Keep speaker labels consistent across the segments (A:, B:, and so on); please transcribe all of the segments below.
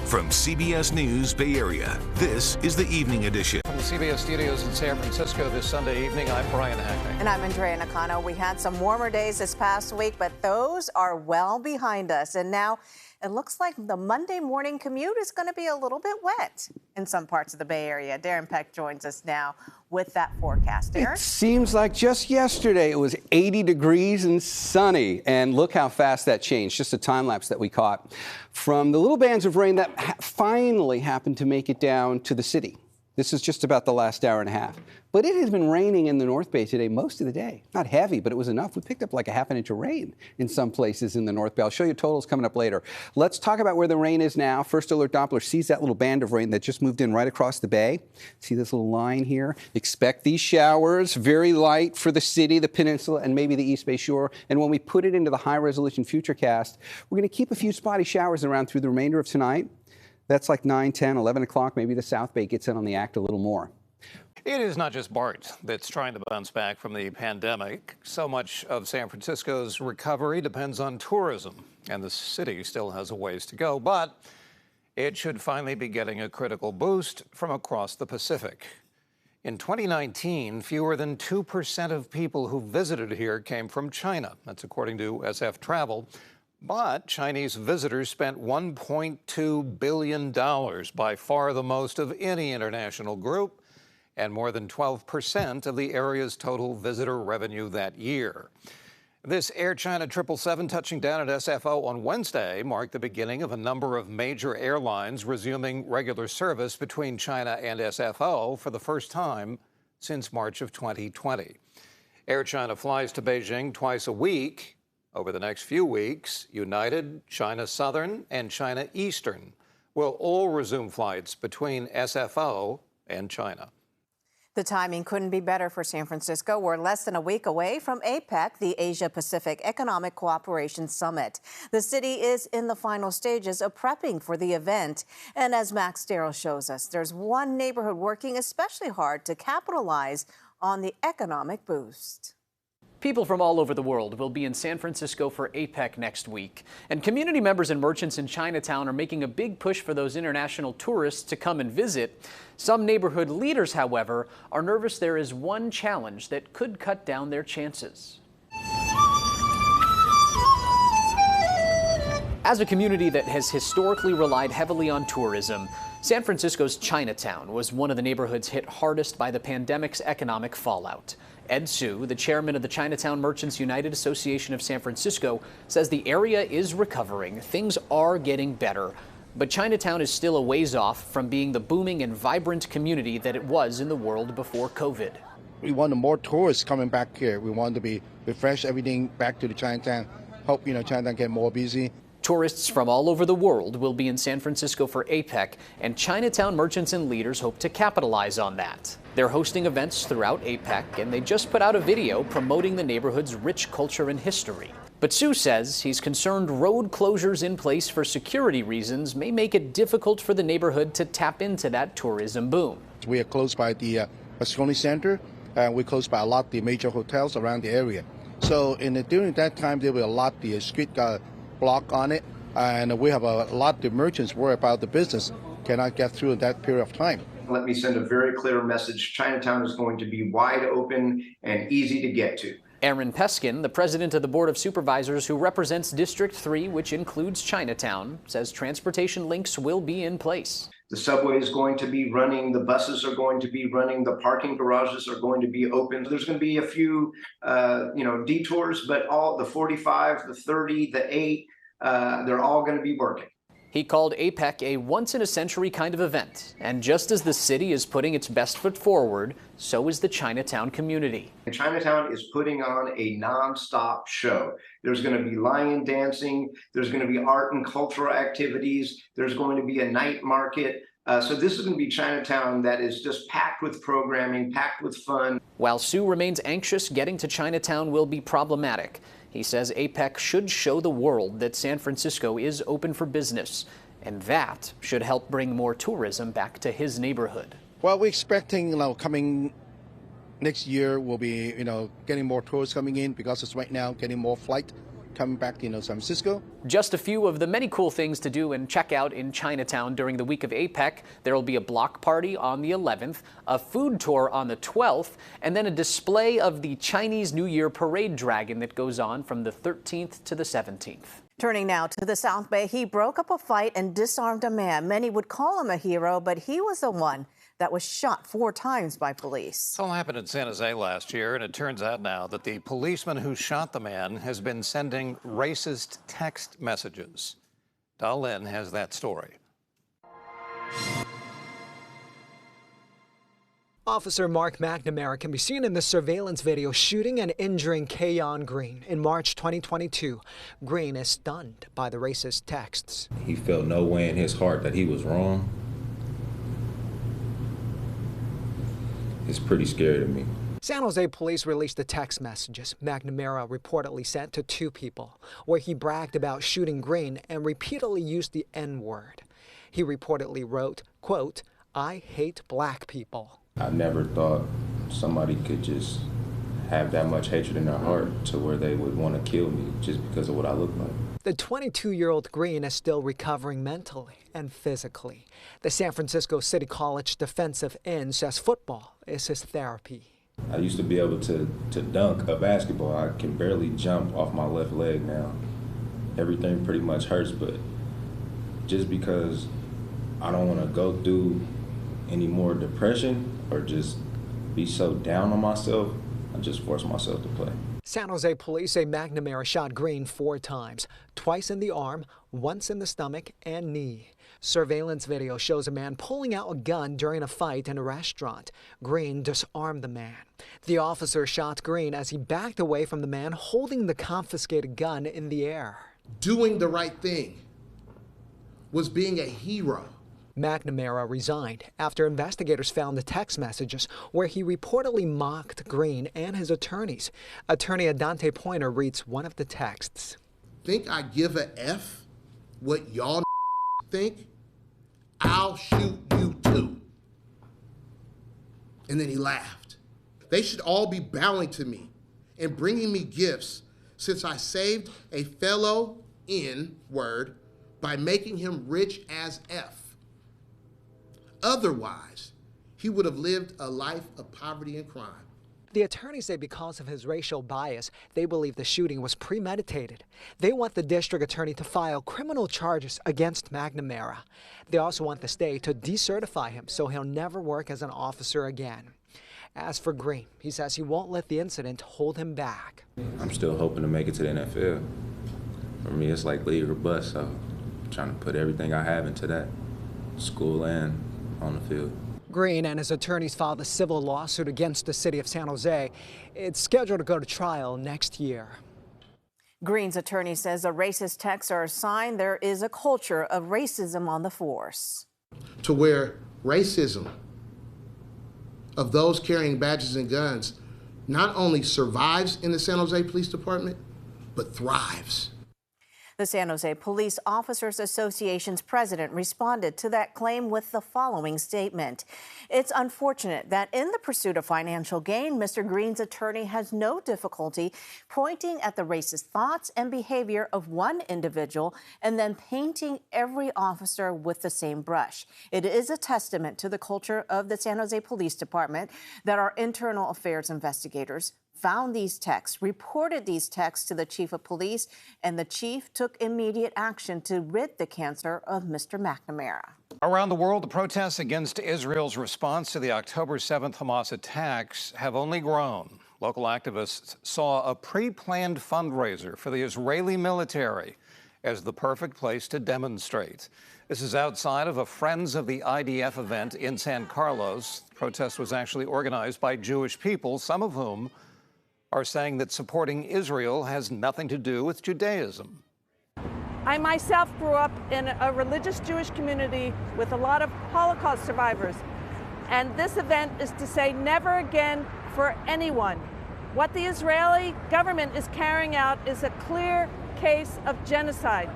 A: From CBS News Bay Area, this is the Evening Edition.
B: From the CBS studios in San Francisco this Sunday evening, I'm Brian Hackney.
C: And I'm Andrea Nakano. We had some warmer days this past week, but those are well behind us. And now it looks like the Monday morning commute is going to be a little bit wet in some parts of the Bay Area. Darren Peck joins us now with that forecast. Darren?
D: It seems like just yesterday it was 80 degrees and sunny. And look how fast that changed. Just a time lapse that we caught from the little bands of rain that finally happened to make it down to the city. This is just about the last hour and a half. But it has been raining in the North Bay today most of the day. Not heavy, but it was enough. We picked up like a half an inch of rain in some places in the North Bay. I'll show you totals coming up later. Let's talk about where the rain is now. First Alert Doppler sees that little band of rain that just moved in right across the bay. See this little line here? Expect these showers, very light for the city, the peninsula, and maybe the East Bay Shore. And when we put it into the high-resolution futurecast, we're going to keep a few spotty showers around through the remainder of tonight. That's like 9, 10, 11 o'clock. Maybe the South Bay gets in on the act a little more.
B: It is not just BART that's trying to bounce back from the pandemic. So much of San Francisco's recovery depends on tourism, and the city still has a ways to go, but it should finally be getting a critical boost from across the Pacific. In 2019, fewer than 2% of people who visited here came from China. That's according to SF Travel. But Chinese visitors spent $1.2 billion, by far the most of any international group, and more than 12% of the area's total visitor revenue that year. This Air China 777 touching down at SFO on Wednesday marked the beginning of a number of major airlines resuming regular service between China and SFO for the first time since March of 2020. Air China flies to Beijing twice a week. Over the next few weeks, United, China Southern, and China Eastern will all resume flights between SFO and China.
C: The timing couldn't be better for San Francisco. We're less than a week away from APEC, the Asia-Pacific Economic Cooperation Summit. The city is in the final stages of prepping for the event. And as Max Darrow shows us, there's one neighborhood working especially hard to capitalize on the economic boost.
E: People from all over the world will be in San Francisco for APEC next week. And community members and merchants in Chinatown are making a big push for those international tourists to come and visit. Some neighborhood leaders, however, are nervous there is one challenge that could cut down their chances. As a community that has historically relied heavily on tourism, San Francisco's Chinatown was one of the neighborhoods hit hardest by the pandemic's economic fallout. Ed Su, the chairman of the Chinatown Merchants United Association of San Francisco, says the area is recovering. Things are getting better. But Chinatown is still a ways off from being the booming and vibrant community that it was in the world before COVID.
F: We want more tourists coming back here. We want to be refresh everything back to the Chinatown. Hope, Chinatown get more busy.
E: Tourists from all over the world will be in San Francisco for APEC, and Chinatown merchants and leaders hope to capitalize on that. They're hosting events throughout APEC, and they just put out a video promoting the neighborhood's rich culture and history. But Su says he's concerned road closures in place for security reasons may make it difficult for the neighborhood to tap into that tourism boom.
F: We are close by the Moscone Center, and we're close by a lot of the major hotels around the area. So during that time, there will be a lot of the street block on it, and we have a lot of the merchants worry about the business cannot get through in that period of time.
G: Let me send a very clear message. Chinatown is going to be wide open and easy to get to.
E: Aaron Peskin, the president of the Board of Supervisors who represents District 3, which includes Chinatown, says transportation links will be in place.
G: The subway is going to be running, the buses are going to be running, the parking garages are going to be open. There's going to be a few, detours, but all the 45, the 30, the 8, they're all going to be working.
E: He called APEC a once-in-a-century kind of event. And just as the city is putting its best foot forward, so is the Chinatown community.
G: Chinatown is putting on a nonstop show. There's going to be lion dancing. There's going to be art and cultural activities. There's going to be a night market. So this is going to be Chinatown that is just packed with programming, packed with fun.
E: While Su remains anxious, getting to Chinatown will be problematic. He says APEC should show the world that San Francisco is open for business, and that should help bring more tourism back to his neighborhood.
F: Well, we're expecting, coming next year we'll be, getting more tourists coming in because it's right now getting more flight coming back to San Francisco.
E: Just a few of the many cool things to do and check out in Chinatown during the week of APEC. There will be a block party on the 11th, a food tour on the 12th, and then a display of the Chinese New Year parade dragon that goes on from the 13th to the 17th.
C: Turning now to the South Bay, he broke up a fight and disarmed a man. Many would call him a hero, but he was the one that was shot 4 times by police.
B: This all happened in San Jose last year, and it turns out now that the policeman who shot the man has been sending racist text messages. Dal Lin has that story.
H: Officer Mark McNamara can be seen in the surveillance video shooting and injuring Keon Green. In March 2022, Green is stunned by the racist texts.
I: He felt no way in his heart that he was wrong. It's pretty scary to me.
H: San Jose police released the text messages McNamara reportedly sent to 2 people, where he bragged about shooting Green and repeatedly used the N-word. He reportedly wrote, quote, "I hate black people."
I: I never thought somebody could just have that much hatred in their heart to where they would want to kill me just because of what I look like.
H: The 22-year-old Green is still recovering mentally and physically. The San Francisco City College defensive end says football is his therapy.
I: I used to be able to dunk a basketball. I can barely jump off my left leg now. Everything pretty much hurts, but just because I don't want to go through any more depression or just be so down on myself, I just force myself to play.
H: San Jose police say McNamara shot Green 4 times, twice in the arm, once in the stomach and knee. Surveillance video shows a man pulling out a gun during a fight in a restaurant. Green disarmed the man. The officer shot Green as he backed away from the man holding the confiscated gun in the air.
J: Doing the right thing was being a hero.
H: McNamara resigned after investigators found the text messages where he reportedly mocked Green and his attorneys. Attorney Adante Pointer reads one of the texts.
J: Think I give a F what y'all think? I'll shoot you too. And then he laughed. They should all be bowing to me and bringing me gifts since I saved a fellow N-word by making him rich as F. Otherwise, he would have lived a life of poverty and crime.
H: The attorneys say because of his racial bias, they believe the shooting was premeditated. They want the district attorney to file criminal charges against McNamara. They also want the state to decertify him so he'll never work as an officer again. As for Green, he says he won't let the incident hold him back.
I: I'm still hoping to make it to the NFL. For me, it's like leave or bust, so I'm trying to put everything I have into that, school and on the field.
H: Green and his attorneys filed a civil lawsuit against the city of San Jose. It's scheduled to go to trial next year.
C: Green's attorney says the racist texts are a sign there is a culture of racism on the force.
J: To where racism of those carrying badges and guns not only survives in the San Jose Police Department, but thrives.
C: The San Jose Police Officers Association's president responded to that claim with the following statement. It's unfortunate that in the pursuit of financial gain, Mr. Green's attorney has no difficulty pointing at the racist thoughts and behavior of one individual and then painting every officer with the same brush. It is a testament to the culture of the San Jose Police Department that our internal affairs investigators found these texts, reported these texts to the chief of police, and the chief took immediate action to rid the cancer of Mr. McNamara.
B: Around the world, the protests against Israel's response to the October 7th Hamas attacks have only grown. Local activists saw a pre-planned fundraiser for the Israeli military as the perfect place to demonstrate. This is outside of a Friends of the IDF event in San Carlos. The protest was actually organized by Jewish people, some of whom are saying that supporting Israel has nothing to do with Judaism.
K: I myself grew up in a religious Jewish community with a lot of Holocaust survivors. And this event is to say never again for anyone. What the Israeli government is carrying out is a clear case of genocide.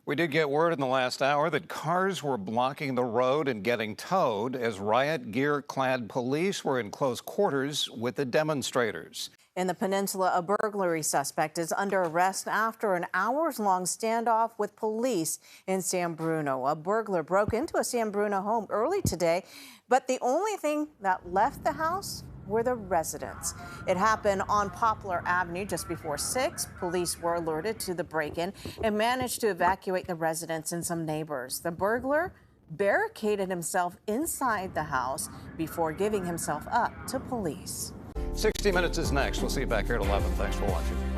B: We did get word in the last hour that cars were blocking the road and getting towed as riot gear-clad police were in close quarters with the demonstrators.
C: In the peninsula, a burglary suspect is under arrest after an hours-long standoff with police in San Bruno. A burglar broke into a San Bruno home early today, but the only thing that left the house were the residents. It happened on Poplar Avenue just before 6. Police were alerted to the break-in and managed to evacuate the residents and some neighbors. The burglar barricaded himself inside the house before giving himself up to police.
B: 60 Minutes is next. We'll see you back here at 11. Thanks for watching.